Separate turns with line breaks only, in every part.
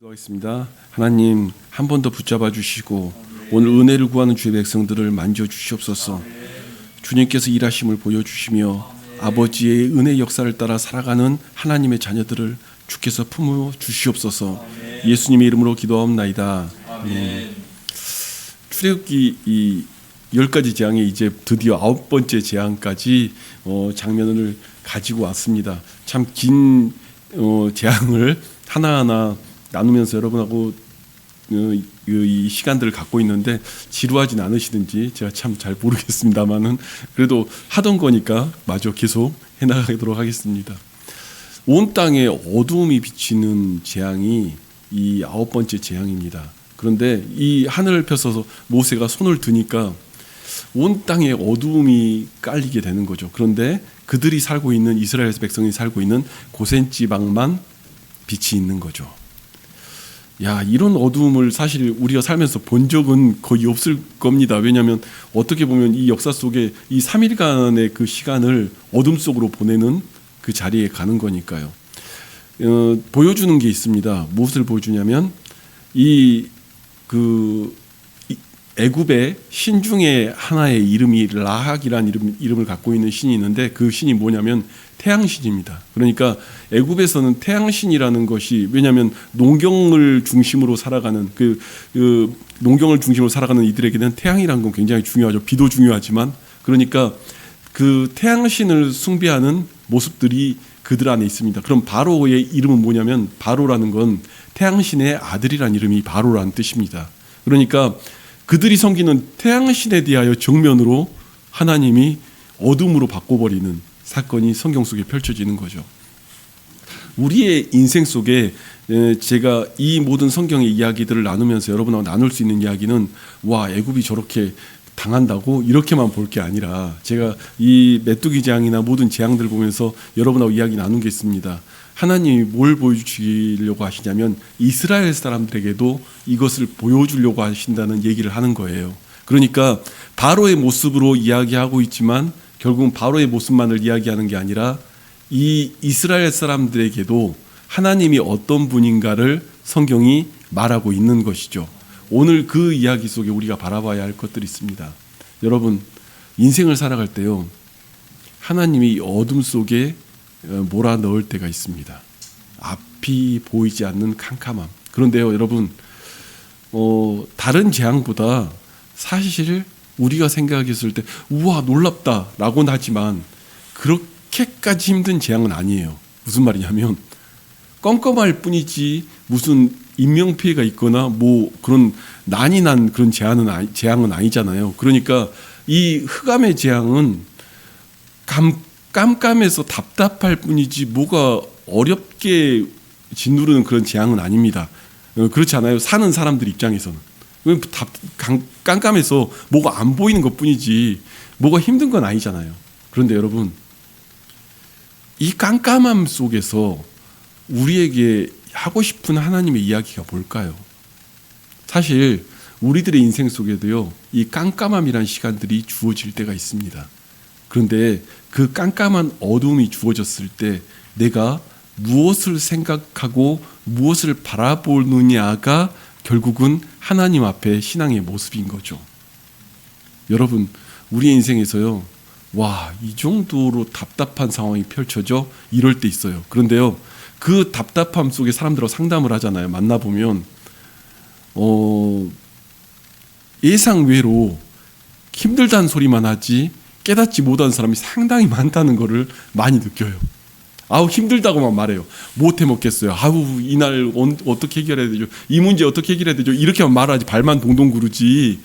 기도하겠습니다. 하나님 한 번 더 붙잡아 주시고 오늘 은혜를 구하는 주의 백성들을 만져 주시옵소서. 주님께서 일하심을 보여주시며 아버지의 은혜 역사를 따라 살아가는 하나님의 자녀들을 주께서 품어 주시옵소서. 예수님의 이름으로 기도하옵나이다. 출애굽기 이 10가지 재앙에 이제 드디어 9번째 재앙까지 장면을 가지고 왔습니다. 참 긴 재앙을 하나하나 나누면서 여러분하고 이 시간들을 갖고 있는데 지루하진 않으시든지 제가 참 잘 모르겠습니다만은 그래도 하던 거니까 마저 계속 해나가도록 하겠습니다. 온 땅에 어두움이 비치는 재앙이 이 9번째 재앙입니다. 그런데 이 하늘을 펴서 모세가 손을 드니까 온 땅에 어두움이 깔리게 되는 거죠. 그런데 그들이 살고 있는 이스라엘 백성이 살고 있는 고센 지방만 빛이 있는 거죠. 야, 이런 어두움을 사실 우리가 살면서 본 적은 거의 없을 겁니다. 왜냐하면 어떻게 보면 이 역사 속에 이 3일간의 그 시간을 어둠 속으로 보내는 그 자리에 가는 거니까요. 보여주는 게 있습니다. 무엇을 보여주냐면 애굽의 신 중에 하나의 이름이 라학이라는 이름을 갖고 있는 신이 있는데 그 신이 뭐냐면 태양신입니다. 그러니까 애굽에서는 태양신이라는 것이, 왜냐하면 농경을 중심으로 살아가는 농경을 중심으로 살아가는 이들에게는 태양이라는 건 굉장히 중요하죠. 비도 중요하지만, 그러니까 그 태양신을 숭배하는 모습들이 그들 안에 있습니다. 그럼 바로의 이름은 뭐냐면, 바로라는 건 태양신의 아들이라는 이름이 바로라는 뜻입니다. 그러니까 그들이 섬기는 태양신에 대하여 정면으로 하나님이 어둠으로 바꿔버리는 사건이 성경 속에 펼쳐지는 거죠. 우리의 인생 속에 제가 이 모든 성경의 이야기들을 나누면서 여러분하고 나눌 수 있는 이야기는, 와, 애굽이 저렇게 당한다고 이렇게만 볼 게 아니라, 제가 이 메뚜기 재앙이나 모든 재앙들 보면서 여러분하고 이야기 나눈 게 있습니다. 하나님이 뭘 보여주시려고 하시냐면 이스라엘 사람들에게도 이것을 보여주려고 하신다는 얘기를 하는 거예요. 그러니까 바로의 모습으로 이야기하고 있지만 결국은 바로의 모습만을 이야기하는 게 아니라 이 이스라엘 사람들에게도 하나님이 어떤 분인가를 성경이 말하고 있는 것이죠. 오늘 그 이야기 속에 우리가 바라봐야 할 것들이 있습니다. 여러분, 인생을 살아갈 때요, 하나님이 어둠 속에 몰아넣을 때가 있습니다. 앞이 보이지 않는 캄캄함. 그런데요, 여러분, 다른 재앙보다 사실 우리가 생각했을 때 우와 놀랍다 라고는 하지만 그렇게까지 힘든 재앙은 아니에요. 무슨 말이냐면 껌껌할 뿐이지 무슨 인명피해가 있거나 뭐 그런 난이 난 그런 재앙은 아니잖아요. 그러니까 이 흑암의 재앙은 깜깜해서 답답할 뿐이지 뭐가 어렵게 짓누르는 그런 재앙은 아닙니다. 그렇지 않아요? 사는 사람들 입장에서는 깜깜해서 뭐가 안 보이는 것뿐이지 뭐가 힘든 건 아니잖아요. 그런데 여러분, 이 깜깜함 속에서 우리에게 하고 싶은 하나님의 이야기가 뭘까요? 사실 우리들의 인생 속에도요, 이 깜깜함이란 시간들이 주어질 때가 있습니다. 그런데 그 깜깜한 어둠이 주어졌을 때 내가 무엇을 생각하고 무엇을 바라보느냐가 결국은 하나님 앞에 신앙의 모습인 거죠. 여러분, 우리의 인생에서요, 와, 이 정도로 답답한 상황이 펼쳐져? 이럴 때 있어요. 그런데요, 그 답답함 속에 사람들하고 상담을 하잖아요. 만나보면 예상외로 힘들다는 소리만 하지 깨닫지 못한 사람이 상당히 많다는 것을 많이 느껴요. 아우, 힘들다고만 말해요. 못 해먹겠어요. 아우, 이날 어떻게 해결해야 되죠? 이 문제 어떻게 해결해야 되죠? 이렇게만 말하지, 발만 동동 구르지.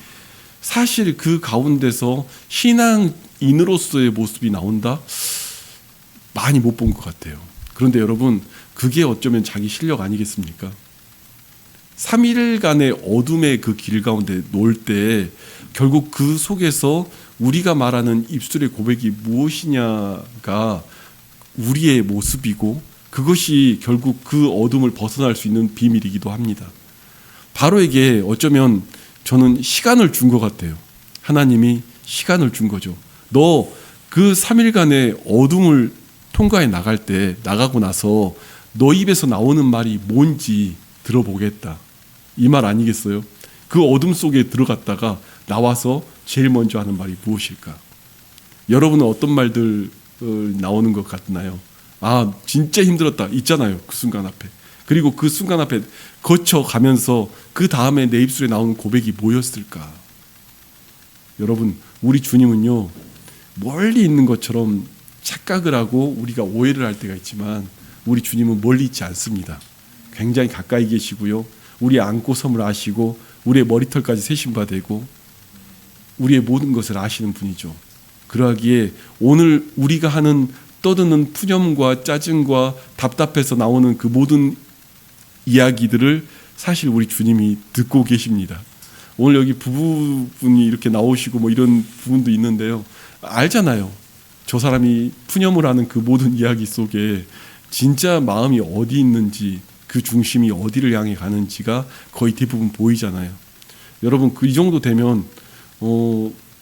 사실 그 가운데서 신앙인으로서의 모습이 나온다? 많이 못 본 것 같아요. 그런데 여러분, 그게 어쩌면 자기 실력 아니겠습니까? 3일간의 어둠의 그 길 가운데 놀 때 결국 그 속에서 우리가 말하는 입술의 고백이 무엇이냐가 우리의 모습이고, 그것이 결국 그 어둠을 벗어날 수 있는 비밀이기도 합니다. 바로에게 어쩌면 저는 시간을 준 것 같아요. 하나님이 시간을 준 거죠. 너 그 3일간의 어둠을 통과해 나가고 나서 너 입에서 나오는 말이 뭔지 들어보겠다. 이 말 아니겠어요? 그 어둠 속에 들어갔다가 나와서 제일 먼저 하는 말이 무엇일까? 여러분은 어떤 말들 나오는 것 같나요? 아, 진짜 힘들었다. 있잖아요. 그 순간 앞에. 그리고 그 순간 앞에 거쳐가면서 그 다음에 내 입술에 나오는 고백이 뭐였을까? 여러분, 우리 주님은요, 멀리 있는 것처럼 착각을 하고 우리가 오해를 할 때가 있지만 우리 주님은 멀리 있지 않습니다. 굉장히 가까이 계시고요. 우리의 안고섬을 아시고 우리의 머리털까지 세신 바 되고 우리의 모든 것을 아시는 분이죠. 그러기에 오늘 우리가 하는 떠드는 푸념과 짜증과 답답해서 나오는 그 모든 이야기들을 사실 우리 주님이 듣고 계십니다. 오늘 여기 부부분이 이렇게 나오시고 뭐 이런 부분도 있는데요. 알잖아요. 저 사람이 푸념을 하는 그 모든 이야기 속에 진짜 마음이 어디 있는지, 그 중심이 어디를 향해 가는지가 거의 대부분 보이잖아요. 여러분, 이 정도 되면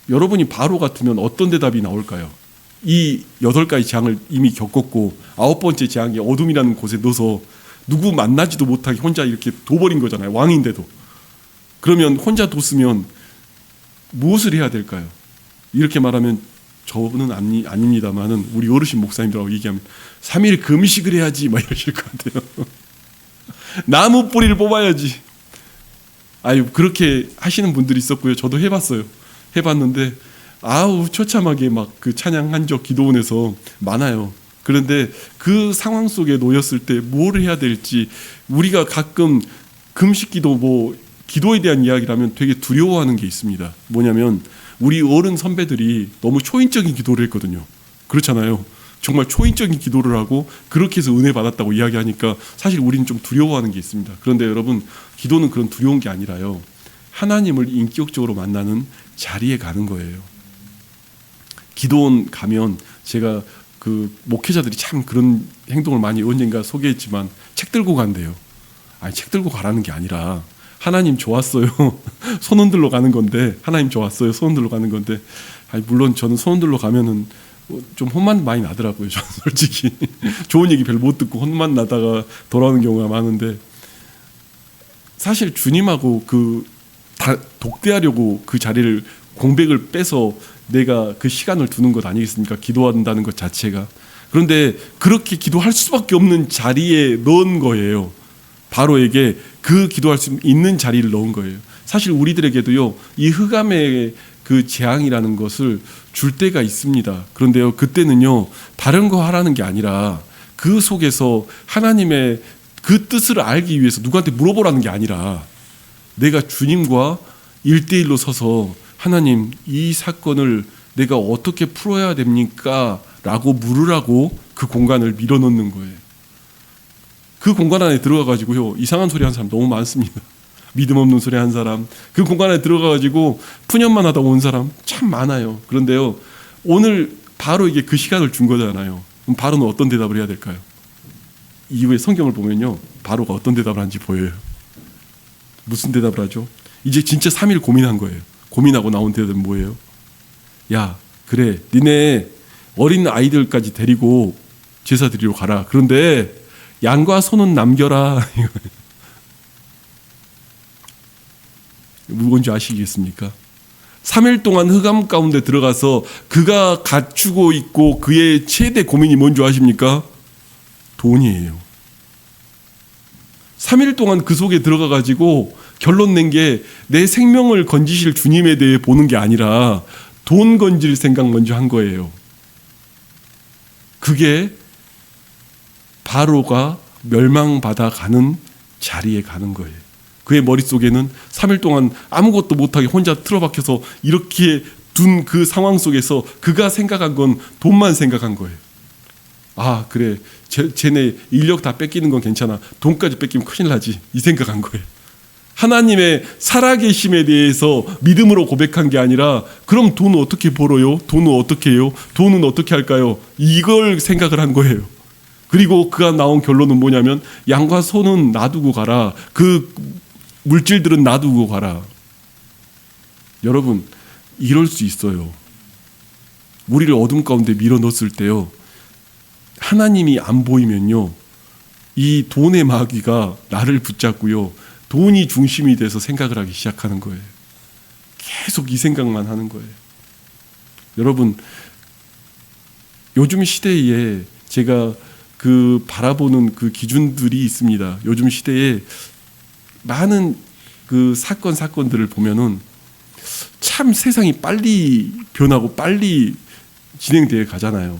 여러분이 바로 같으면 어떤 대답이 나올까요? 이 8가지 재앙을 이미 겪었고 9번째 재앙이 어둠이라는 곳에 넣어서 누구 만나지도 못하게 혼자 이렇게 둬버린 거잖아요. 왕인데도. 그러면 혼자 뒀으면 무엇을 해야 될까요? 이렇게 말하면 저는 아닙니다만은 우리 어르신 목사님들하고 얘기하면 3일 금식을 해야지 막 이러실 것 같아요. 나무 뿌리를 뽑아야지. 아유, 그렇게 하시는 분들이 있었고요. 저도 해봤어요. 해봤는데 아우, 처참하게 막 그 찬양한 적 기도원에서 많아요. 그런데 그 상황 속에 놓였을 때 뭘 해야 될지, 우리가 가끔 금식기도 뭐 기도에 대한 이야기라면 되게 두려워하는 게 있습니다. 뭐냐면 우리 어른 선배들이 너무 초인적인 기도를 했거든요. 그렇잖아요. 정말 초인적인 기도를 하고 그렇게 해서 은혜 받았다고 이야기하니까 사실 우리는 좀 두려워하는 게 있습니다. 그런데 여러분, 기도는 그런 두려운 게 아니라요, 하나님을 인격적으로 만나는 자리에 가는 거예요. 기도원 가면 제가 그 목회자들이 참 그런 행동을 많이 언젠가 소개했지만 책 들고 간대요. 아니, 책 들고 가라는 게 아니라 하나님 좋았어요. 손 흔들러 가는 건데, 하나님 좋았어요. 손 흔들러 가는 건데, 아니, 물론 저는 손 흔들러 가면은 좀 혼만 많이 나더라고요. 저는 솔직히 좋은 얘기 별로 못 듣고 혼만 나다가 돌아오는 경우가 많은데, 사실 주님하고 다 독대하려고 그 자리를, 공백을 빼서 내가 그 시간을 두는 것 아니겠습니까? 기도한다는 것 자체가. 그런데 그렇게 기도할 수밖에 없는 자리에 넣은 거예요. 바로에게 그 기도할 수 있는 자리를 넣은 거예요. 사실 우리들에게도요, 이 흑암의 그 재앙이라는 것을 줄 때가 있습니다. 그런데요, 그때는요, 다른 거 하라는 게 아니라 그 속에서 하나님의 그 뜻을 알기 위해서 누구한테 물어보라는 게 아니라 내가 주님과 1대1로 서서 하나님, 이 사건을 내가 어떻게 풀어야 됩니까? 라고 물으라고 그 공간을 밀어넣는 거예요. 그 공간 안에 들어가가지고요, 이상한 소리 한 사람 너무 많습니다. 믿음 없는 소리 한 사람, 그 공간 안에 들어가가지고 푸념만 하다 온 사람 참 많아요. 그런데요, 오늘 바로 이게 그 시간을 준 거잖아요. 그럼 바로는 어떤 대답을 해야 될까요? 이후에 성경을 보면요, 바로가 어떤 대답을 하는지 보여요. 무슨 대답을 하죠? 이제 진짜 3일 고민한 거예요. 고민하고 나온 대답은 뭐예요? 야, 그래, 니네 어린 아이들까지 데리고 제사 드리러 가라. 그런데 양과 소는 남겨라. 뭔지 아시겠습니까? 3일 동안 흑암 가운데 들어가서 그가 갖추고 있고 그의 최대 고민이 뭔지 아십니까? 돈이에요. 3일 동안 그 속에 들어가가지고 결론 낸 게 내 생명을 건지실 주님에 대해 보는 게 아니라 돈 건질 생각 먼저 한 거예요. 그게 바로가 멸망받아 가는 자리에 가는 거예요. 그의 머릿속에는 3일 동안 아무것도 못하게 혼자 틀어박혀서 이렇게 둔 그 상황 속에서 그가 생각한 건 돈만 생각한 거예요. 아, 그래, 쟤네 인력 다 뺏기는 건 괜찮아, 돈까지 뺏기면 큰일 나지, 이 생각한 거예요. 하나님의 살아계심에 대해서 믿음으로 고백한 게 아니라 그럼 돈 어떻게 벌어요? 돈은 어떻게 해요? 돈은 어떻게 할까요? 이걸 생각을 한 거예요. 그리고 그가 나온 결론은 뭐냐면 양과 소는 놔두고 가라. 그 물질들은 놔두고 가라. 여러분, 이럴 수 있어요. 우리를 어둠 가운데 밀어넣었을 때요, 하나님이 안 보이면요, 이 돈의 마귀가 나를 붙잡고요. 돈이 중심이 돼서 생각을 하기 시작하는 거예요. 계속 이 생각만 하는 거예요. 여러분, 요즘 시대에 제가 그 바라보는 그 기준들이 있습니다. 요즘 시대에 많은 그 사건들을 보면은 참 세상이 빨리 변하고 빨리 진행되어 가잖아요.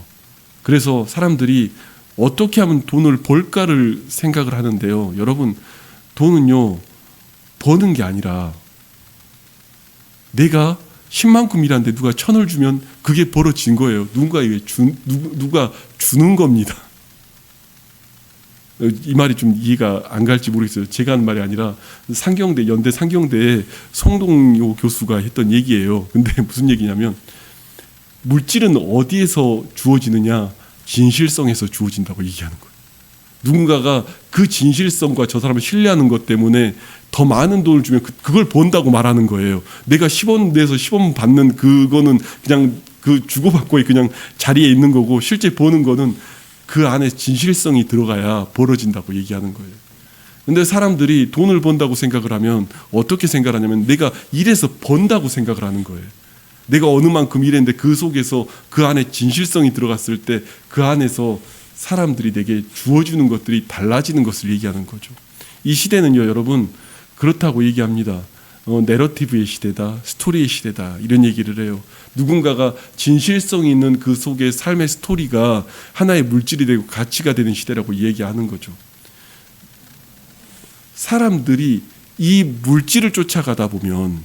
그래서 사람들이 어떻게 하면 돈을 벌까를 생각을 하는데요. 여러분, 돈은요, 버는 게 아니라 내가 10만큼 일하는데 누가 1,000을 주면 그게 벌어진 거예요. 누가 주는 겁니다. 이 말이 좀 이해가 안 갈지 모르겠어요. 제가 하는 말이 아니라 연대 상경대에 성동요 교수가 했던 얘기예요. 근데 무슨 얘기냐면 물질은 어디에서 주어지느냐? 진실성에서 주어진다고 얘기하는 거예요. 누군가가 그 진실성과 저 사람을 신뢰하는 것 때문에 더 많은 돈을 주면 그걸 번다고 말하는 거예요. 내가 10원 내서 10원 받는 그거는 그냥 그 주고받고의 그냥 자리에 있는 거고, 실제 버는 거는 그 안에 진실성이 들어가야 벌어진다고 얘기하는 거예요. 근데 사람들이 돈을 번다고 생각을 하면 어떻게 생각하냐면 내가 일해서 번다고 생각을 하는 거예요. 내가 어느 만큼 일했는데 그 속에서 그 안에 진실성이 들어갔을 때 그 안에서 사람들이 내게 주어주는 것들이 달라지는 것을 얘기하는 거죠. 이 시대는요, 여러분, 그렇다고 얘기합니다. 내러티브의 시대다, 스토리의 시대다, 이런 얘기를 해요. 누군가가 진실성 있는 그 속에 삶의 스토리가 하나의 물질이 되고 가치가 되는 시대라고 얘기하는 거죠. 사람들이 이 물질을 쫓아가다 보면,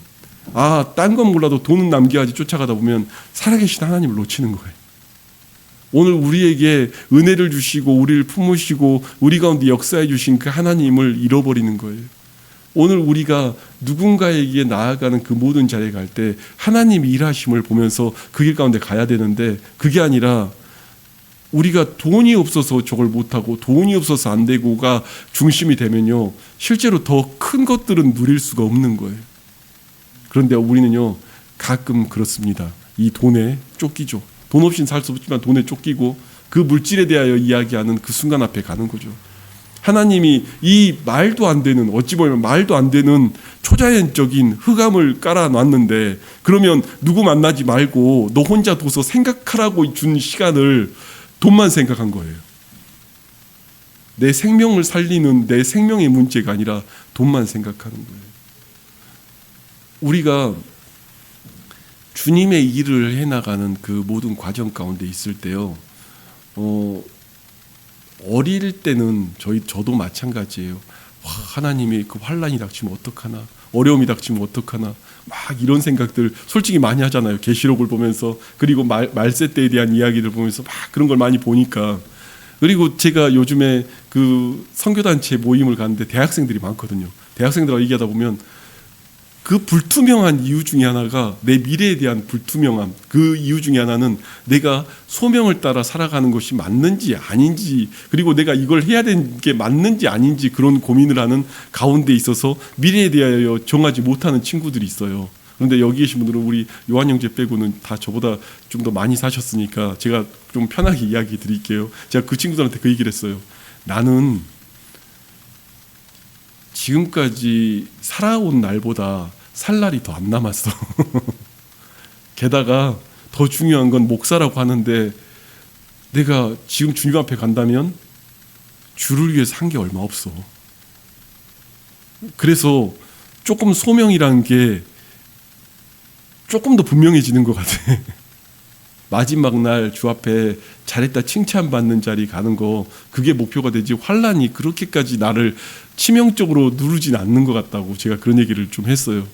딴 건 몰라도 돈은 남겨야지 쫓아가다 보면 살아계신 하나님을 놓치는 거예요. 오늘 우리에게 은혜를 주시고 우리를 품으시고 우리 가운데 역사해 주신 그 하나님을 잃어버리는 거예요. 오늘 우리가 누군가에게 나아가는 그 모든 자리에 갈 때 하나님이 일하심을 보면서 그 길 가운데 가야 되는데, 그게 아니라 우리가 돈이 없어서 저걸 못하고 돈이 없어서 안 되고가 중심이 되면요, 실제로 더 큰 것들은 누릴 수가 없는 거예요. 그런데 우리는요, 가끔 그렇습니다. 이 돈에 쫓기죠. 돈 없이는 살 수 없지만 돈에 쫓기고 그 물질에 대하여 이야기하는 그 순간 앞에 가는 거죠. 하나님이 이 말도 안 되는, 어찌 보면 말도 안 되는 초자연적인 흑암을 깔아놨는데, 그러면 누구 만나지 말고 너 혼자 둬서 생각하라고 준 시간을 돈만 생각한 거예요. 내 생명을 살리는 내 생명의 문제가 아니라 돈만 생각하는 거예요. 우리가 주님의 일을 해나가는 그 모든 과정 가운데 있을 때요, 어릴 때는 저도 마찬가지예요. 하나님이 그 환란이 닥치면 어떡하나, 어려움이 닥치면 어떡하나, 막 이런 생각들 솔직히 많이 하잖아요. 계시록을 보면서, 그리고 말세 때에 대한 이야기를 보면서 막 그런 걸 많이 보니까. 그리고 제가 요즘에 그 선교단체 모임을 가는데 대학생들이 많거든요. 대학생들하고 얘기하다 보면 그 불투명한 이유 중에 하나가, 내 미래에 대한 불투명함, 그 이유 중에 하나는 내가 소명을 따라 살아가는 것이 맞는지 아닌지, 그리고 내가 이걸 해야 되는 게 맞는지 아닌지, 그런 고민을 하는 가운데 있어서 미래에 대하여 정하지 못하는 친구들이 있어요. 그런데 여기 계신 분들은 우리 요한 형제 빼고는 다 저보다 좀 더 많이 사셨으니까 제가 좀 편하게 이야기 드릴게요. 제가 그 친구들한테 그 얘기를 했어요. 나는 지금까지 살아온 날보다 살 날이 더 안 남았어. 게다가 더 중요한 건 목사라고 하는데, 내가 지금 주님 앞에 간다면 주를 위해서 한 게 얼마 없어. 그래서 조금 소명이라는 게 조금 더 분명해지는 것 같아. 마지막 날 주 앞에 잘했다 칭찬받는 자리 가는 거, 그게 목표가 되지, 환란이 그렇게까지 나를 치명적으로 누르진 않는 것 같다고 제가 그런 얘기를 좀 했어요.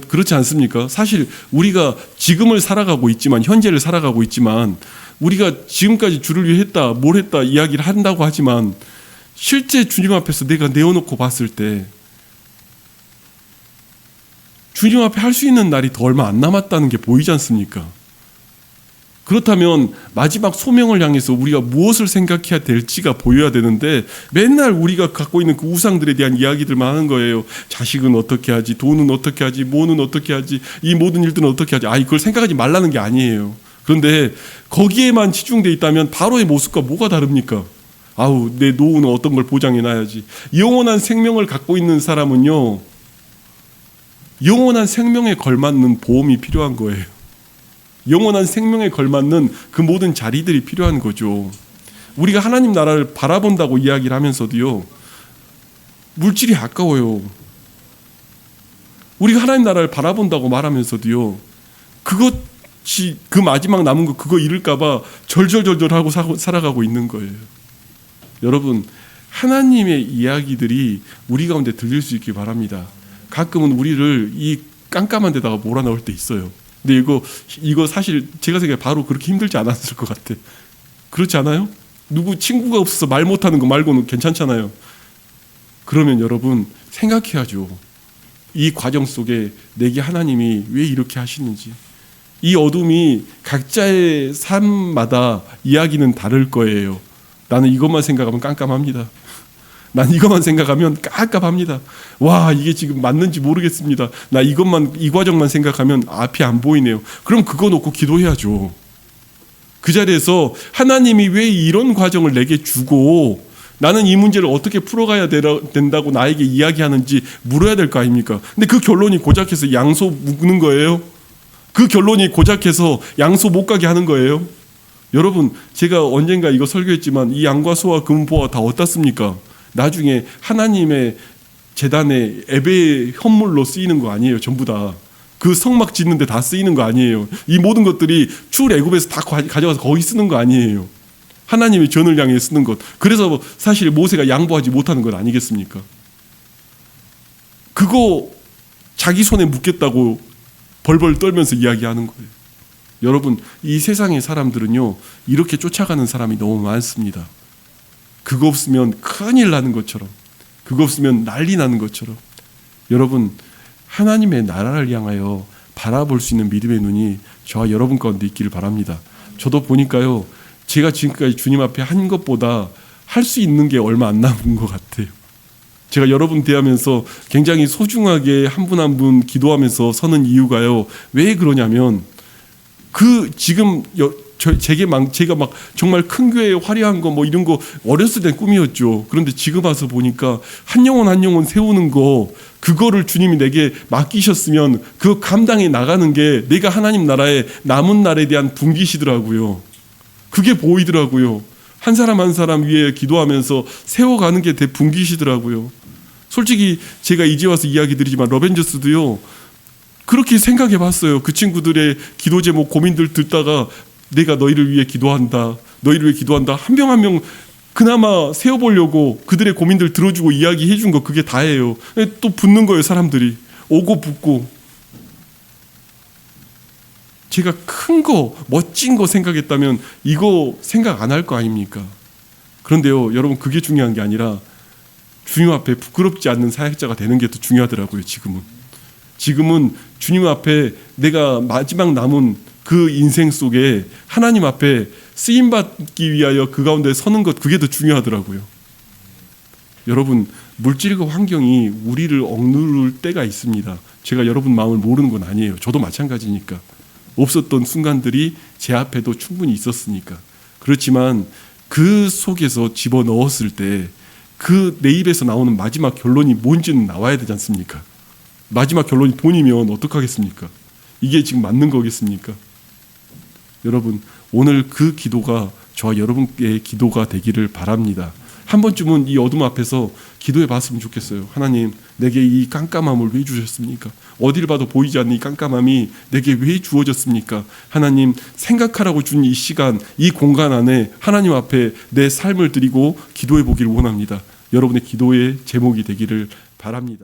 그렇지 않습니까? 사실 우리가 지금을 살아가고 있지만, 현재를 살아가고 있지만, 우리가 지금까지 주를 위해 했다, 뭘 했다 이야기를 한다고 하지만, 실제 주님 앞에서 내가 내어놓고 봤을 때 주님 앞에 할 수 있는 날이 더 얼마 안 남았다는 게 보이지 않습니까? 그렇다면 마지막 소명을 향해서 우리가 무엇을 생각해야 될지가 보여야 되는데, 맨날 우리가 갖고 있는 그 우상들에 대한 이야기들만 하는 거예요. 자식은 어떻게 하지, 돈은 어떻게 하지, 뭐는 어떻게 하지, 이 모든 일들은 어떻게 하지. 이걸 생각하지 말라는 게 아니에요. 그런데 거기에만 치중돼 있다면 바로의 모습과 뭐가 다릅니까? 아우, 내 노후는 어떤 걸 보장해 놔야지. 영원한 생명을 갖고 있는 사람은요, 영원한 생명에 걸맞는 보험이 필요한 거예요. 영원한 생명에 걸맞는 그 모든 자리들이 필요한 거죠. 우리가 하나님 나라를 바라본다고 이야기를 하면서도요, 물질이 아까워요. 우리가 하나님 나라를 바라본다고 말하면서도요, 그것이 그 마지막 남은 거 그거 잃을까봐 절절절절하고 살아가고 있는 거예요. 여러분, 하나님의 이야기들이 우리 가운데 들릴 수 있기 바랍니다. 가끔은 우리를 이 깜깜한 데다가 몰아넣을 때 있어요. 근데 이거 사실 제가 생각해 바로 그렇게 힘들지 않았을 것 같아. 그렇지 않아요? 누구 친구가 없어서 말 못하는 거 말고는 괜찮잖아요. 그러면 여러분 생각해야죠. 이 과정 속에 내게 하나님이 왜 이렇게 하시는지. 이 어둠이 각자의 삶마다 이야기는 다를 거예요. 나는 이것만 생각하면 깜깜합니다. 난 이것만 생각하면 깜깜합니다. 와, 이게 지금 맞는지 모르겠습니다. 나 이 과정만 생각하면 앞이 안 보이네요. 그럼 그거 놓고 기도해야죠. 그 자리에서 하나님이 왜 이런 과정을 내게 주고 나는 이 문제를 어떻게 풀어가야 된다고 나에게 이야기하는지 물어야 될 거 아닙니까? 근데 그 결론이 고작해서 양소 묶는 거예요. 그 결론이 고작해서 양소 못 가게 하는 거예요. 여러분, 제가 언젠가 이거 설교했지만 이 양과 소와 금보와 다 어디다 씁니까? 나중에 하나님의 제단에 예배의 헌물로 쓰이는 거 아니에요. 전부 다. 그 성막 짓는 데 다 쓰이는 거 아니에요. 이 모든 것들이 출애굽에서 다 가져가서 거기 쓰는 거 아니에요. 하나님의 전을 향해 쓰는 것. 그래서 사실 모세가 양보하지 못하는 것 아니겠습니까? 그거 자기 손에 묻겠다고 벌벌 떨면서 이야기하는 거예요. 여러분, 이 세상의 사람들은요, 이렇게 쫓아가는 사람이 너무 많습니다. 그거 없으면 큰일 나는 것처럼, 그거 없으면 난리 나는 것처럼. 여러분, 하나님의 나라를 향하여 바라볼 수 있는 믿음의 눈이 저와 여러분 가운데 있기를 바랍니다. 저도 보니까요, 제가 지금까지 주님 앞에 한 것보다 할 수 있는 게 얼마 안 남은 것 같아요. 제가 여러분 대하면서 굉장히 소중하게 한 분 한 분 기도하면서 서는 이유가요, 왜 그러냐면 지금 제가 막 정말 큰 교회 화려한 거 뭐 이런 거 어렸을 때 꿈이었죠. 그런데 지금 와서 보니까 한 영혼 세우는 거, 그거를 주님이 내게 맡기셨으면 그 감당해 나가는 게 내가 하나님 나라의 남은 날에 대한 분기시더라고요. 그게 보이더라고요. 한 사람 한 사람 위에 기도하면서 세워가는 게 분기시더라고요. 솔직히 제가 이제 와서 이야기 드리지만 러벤져스도요, 그렇게 생각해 봤어요. 그 친구들의 기도 제목 고민들 듣다가 내가 너희를 위해 기도한다. 너희를 위해 기도한다. 한 명 한 명 그나마 세워보려고 그들의 고민들 들어주고 이야기해 준 거 그게 다예요. 또 붙는 거예요. 사람들이 오고 붙고. 제가 큰 거 멋진 거 생각했다면 이거 생각 안 할 거 아닙니까? 그런데요, 여러분, 그게 중요한 게 아니라 주님 앞에 부끄럽지 않는 사역자가 되는 게 더 중요하더라고요. 지금은 주님 앞에 내가 마지막 남은 그 인생 속에 하나님 앞에 쓰임받기 위하여 그 가운데 서는 것, 그게 더 중요하더라고요. 여러분, 물질과 환경이 우리를 억누를 때가 있습니다. 제가 여러분 마음을 모르는 건 아니에요. 저도 마찬가지니까. 없었던 순간들이 제 앞에도 충분히 있었으니까. 그렇지만 그 속에서 집어넣었을 때 그 내 입에서 나오는 마지막 결론이 뭔지는 나와야 되지 않습니까? 마지막 결론이 돈이면 어떡하겠습니까? 이게 지금 맞는 거겠습니까? 여러분, 오늘 그 기도가 저와 여러분의 기도가 되기를 바랍니다. 한 번쯤은 이 어둠 앞에서 기도해 봤으면 좋겠어요. 하나님, 내게 이 깜깜함을 왜 주셨습니까? 어디를 봐도 보이지 않는 이 깜깜함이 내게 왜 주어졌습니까? 하나님, 생각하라고 준 이 시간, 이 공간 안에 하나님 앞에 내 삶을 드리고 기도해 보기를 원합니다. 여러분의 기도의 제목이 되기를 바랍니다.